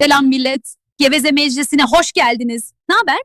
Selam millet. Geveze Meclisi'ne hoş geldiniz. Ne haber?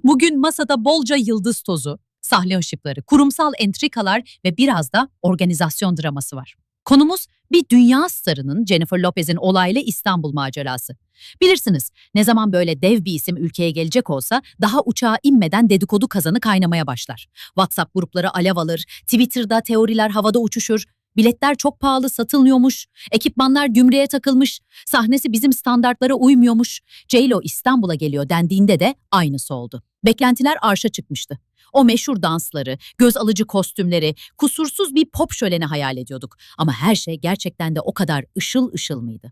Bugün masada bolca yıldız tozu, sahne ışıkları, kurumsal entrikalar ve biraz da organizasyon draması var. Konumuz bir dünya starının Jennifer Lopez'in olaylı İstanbul macerası. Bilirsiniz, ne zaman böyle dev bir isim ülkeye gelecek olsa daha uçağa inmeden dedikodu kazanı kaynamaya başlar. WhatsApp grupları alev alır, Twitter'da teoriler havada uçuşur. Biletler çok pahalı satılmıyormuş, ekipmanlar gümrüğe takılmış, sahnesi bizim standartlara uymuyormuş. J.Lo İstanbul'a geliyor dendiğinde de aynısı oldu. Beklentiler arşa çıkmıştı. O meşhur dansları, göz alıcı kostümleri, kusursuz bir pop şöleni hayal ediyorduk. Ama her şey gerçekten de o kadar ışıl ışıl mıydı?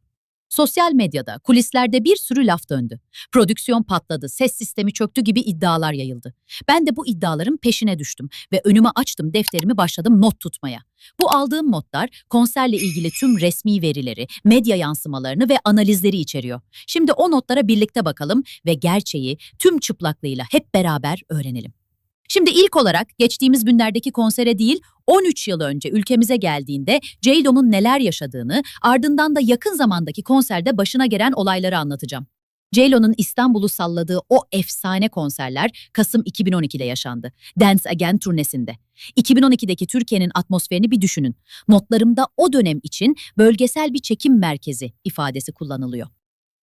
Sosyal medyada, kulislerde bir sürü laf döndü. Prodüksiyon patladı, ses sistemi çöktü gibi iddialar yayıldı. Ben de bu iddiaların peşine düştüm ve önüme açtım defterimi başladım not tutmaya. Bu aldığım notlar konserle ilgili tüm resmi verileri, medya yansımalarını ve analizleri içeriyor. Şimdi o notlara birlikte bakalım ve gerçeği tüm çıplaklığıyla hep beraber öğrenelim. Şimdi ilk olarak geçtiğimiz günlerdeki konsere değil, 13 yıl önce ülkemize geldiğinde J.Lo'nun neler yaşadığını, ardından da yakın zamandaki konserde başına gelen olayları anlatacağım. J.Lo'nun İstanbul'u salladığı o efsane konserler Kasım 2012'de yaşandı. Dance Again turnesinde. 2012'deki Türkiye'nin atmosferini bir düşünün. Notlarımda o dönem için bölgesel bir çekim merkezi ifadesi kullanılıyor.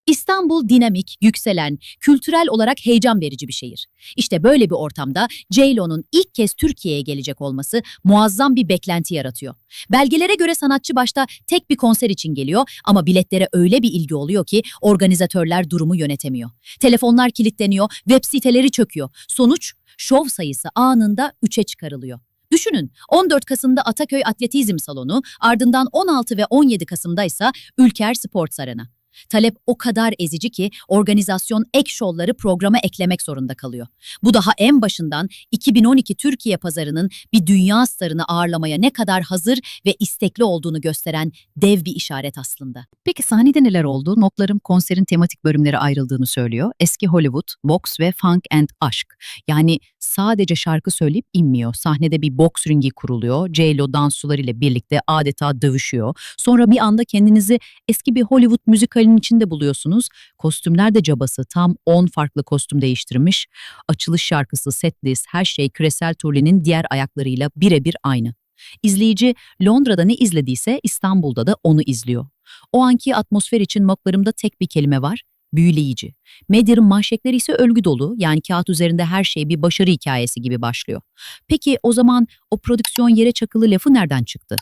İstanbul dinamik, yükselen, kültürel olarak heyecan verici bir şehir. İşte böyle bir ortamda J.Lo'nun ilk kez Türkiye'ye gelecek olması muazzam bir beklenti yaratıyor. Belgelere göre sanatçı başta tek bir konser için geliyor ama biletlere öyle bir ilgi oluyor ki organizatörler durumu yönetemiyor. Telefonlar kilitleniyor, web siteleri çöküyor. Sonuç, şov sayısı anında 3'e çıkarılıyor. Düşünün, 14 Kasım'da Ataköy Atletizm Salonu, ardından 16 ve 17 Kasım'da ise Ülker Sports Arena. Talep o kadar ezici ki organizasyon ek şovları programa eklemek zorunda kalıyor. Bu daha en başından 2012 Türkiye pazarının bir dünya starını ağırlamaya ne kadar hazır ve istekli olduğunu gösteren dev bir işaret aslında. Peki sahnede neler oldu? Notlarım konserin tematik bölümlere ayrıldığını söylüyor. Eski Hollywood, boks ve funk and aşk. Yani sadece şarkı söyleyip inmiyor. Sahnede bir boks ringi kuruluyor. J.Lo dansçılarıyla birlikte adeta dövüşüyor. Sonra bir anda kendinizi eski bir Hollywood müzikalinin içinde buluyorsunuz. Kostümler de cabası. Tam 10 farklı kostüm değiştirmiş. Açılış şarkısı, setlist, her şey küresel turnenin diğer ayaklarıyla birebir aynı. İzleyici Londra'da ne izlediyse İstanbul'da da onu izliyor. O anki atmosfer için notlarımda tek bir kelime var: büyüleyici. Medyanın manşetleri ise övgü dolu, yani kağıt üzerinde her şey bir başarı hikayesi gibi başlıyor. Peki o zaman o prodüksiyon yere çakılı lafı nereden çıktı?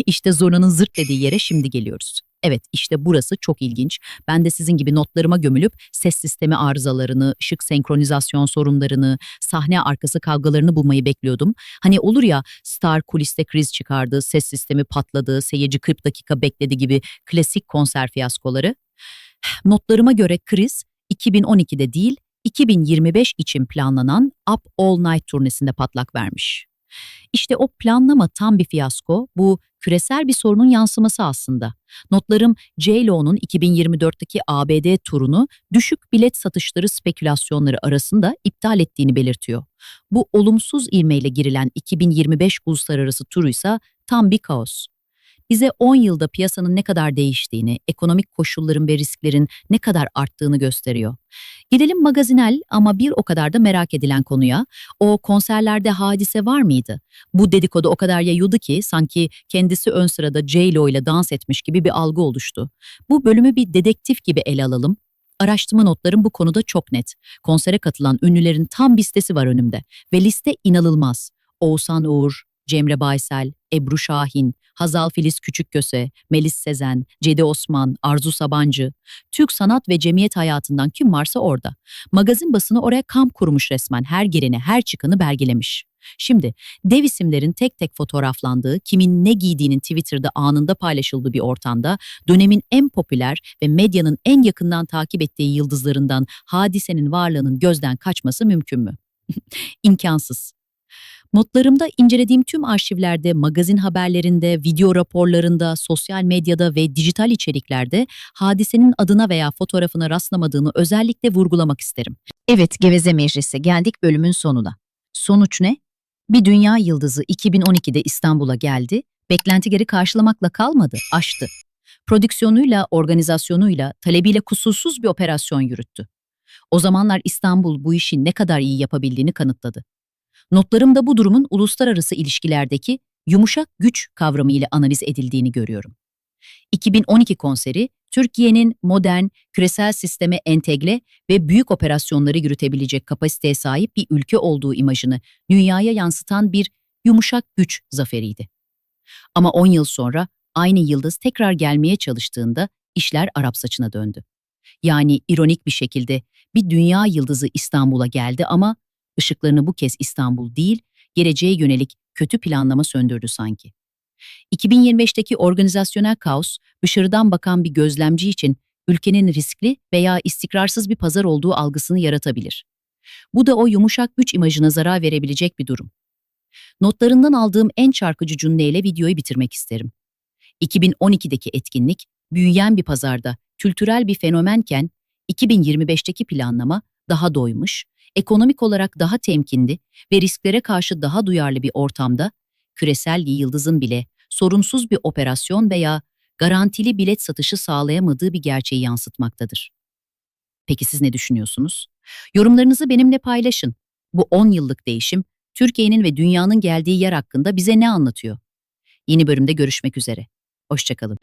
İşte zurnanın zırt dediği yere şimdi geliyoruz. Evet, işte burası çok ilginç. Ben de sizin gibi notlarıma gömülüp ses sistemi arızalarını, ışık senkronizasyon sorunlarını, sahne arkası kavgalarını bulmayı bekliyordum. Hani olur ya, star kuliste kriz çıkardı, ses sistemi patladı, seyirci 40 dakika bekledi gibi klasik konser fiyaskoları. Notlarıma göre kriz 2012'de değil, 2025 için planlanan Up All Night turnesinde patlak vermiş. İşte o planlama tam bir fiyasko, bu küresel bir sorunun yansıması aslında. Notlarım J.Lo'nun 2024'teki ABD turunu düşük bilet satışları spekülasyonları arasında iptal ettiğini belirtiyor. Bu olumsuz ivmeyle girilen 2025 uluslararası turu ise tam bir kaos. Bize 10 yılda piyasanın ne kadar değiştiğini, ekonomik koşulların ve risklerin ne kadar arttığını gösteriyor. Gidelim magazinel ama bir o kadar da merak edilen konuya. O konserlerde Hadise var mıydı? Bu dedikodu o kadar yayıldı ki sanki kendisi ön sırada J.Lo ile dans etmiş gibi bir algı oluştu. Bu bölümü bir dedektif gibi ele alalım. Araştırma notlarım bu konuda çok net. Konsere katılan ünlülerin tam bir listesi var önümde ve liste inanılmaz. Oğuzhan Uğur, Cemre Baysel, Ebru Şahin, Hazal Filiz Küçükköse, Melis Sezen, Cedi Osman, Arzu Sabancı, Türk sanat ve cemiyet hayatından kim varsa orada. Magazin basını oraya kamp kurmuş resmen, her gireni, her çıkanı belgelemiş. Şimdi dev isimlerin tek tek fotoğraflandığı, kimin ne giydiğinin Twitter'da anında paylaşıldığı bir ortamda dönemin en popüler ve medyanın en yakından takip ettiği yıldızlarından Hadise'nin varlığının gözden kaçması mümkün mü? İmkansız. Notlarımda incelediğim tüm arşivlerde, magazin haberlerinde, video raporlarında, sosyal medyada ve dijital içeriklerde Hadise'nin adına veya fotoğrafına rastlamadığını özellikle vurgulamak isterim. Evet, Geveze Meclisi, geldik bölümün sonuna. Sonuç ne? Bir dünya yıldızı 2012'de İstanbul'a geldi, beklentileri karşılamakla kalmadı, aştı. Prodüksiyonuyla, organizasyonuyla, talebiyle kusursuz bir operasyon yürüttü. O zamanlar İstanbul bu işi ne kadar iyi yapabildiğini kanıtladı. Notlarımda bu durumun uluslararası ilişkilerdeki yumuşak güç kavramı ile analiz edildiğini görüyorum. 2012 konseri, Türkiye'nin modern, küresel sisteme entegre ve büyük operasyonları yürütebilecek kapasiteye sahip bir ülke olduğu imajını dünyaya yansıtan bir yumuşak güç zaferiydi. Ama 10 yıl sonra aynı yıldız tekrar gelmeye çalıştığında işler Arap saçına döndü. Yani ironik bir şekilde bir dünya yıldızı İstanbul'a geldi ama ışıklarını bu kez İstanbul değil, geleceğe yönelik kötü planlama söndürdü sanki. 2025'teki organizasyonel kaos, dışarıdan bakan bir gözlemci için ülkenin riskli veya istikrarsız bir pazar olduğu algısını yaratabilir. Bu da o yumuşak güç imajına zarar verebilecek bir durum. Notlarından aldığım en çarpıcı cümleyle videoyu bitirmek isterim. 2012'deki etkinlik, büyüyen bir pazarda kültürel bir fenomenken, 2025'teki planlama daha doymuş, ekonomik olarak daha temkinli ve risklere karşı daha duyarlı bir ortamda, küresel yıldızın bile sorunsuz bir operasyon veya garantili bilet satışı sağlayamadığı bir gerçeği yansıtmaktadır. Peki siz ne düşünüyorsunuz? Yorumlarınızı benimle paylaşın. Bu 10 yıllık değişim, Türkiye'nin ve dünyanın geldiği yer hakkında bize ne anlatıyor? Yeni bölümde görüşmek üzere. Hoşça kalın.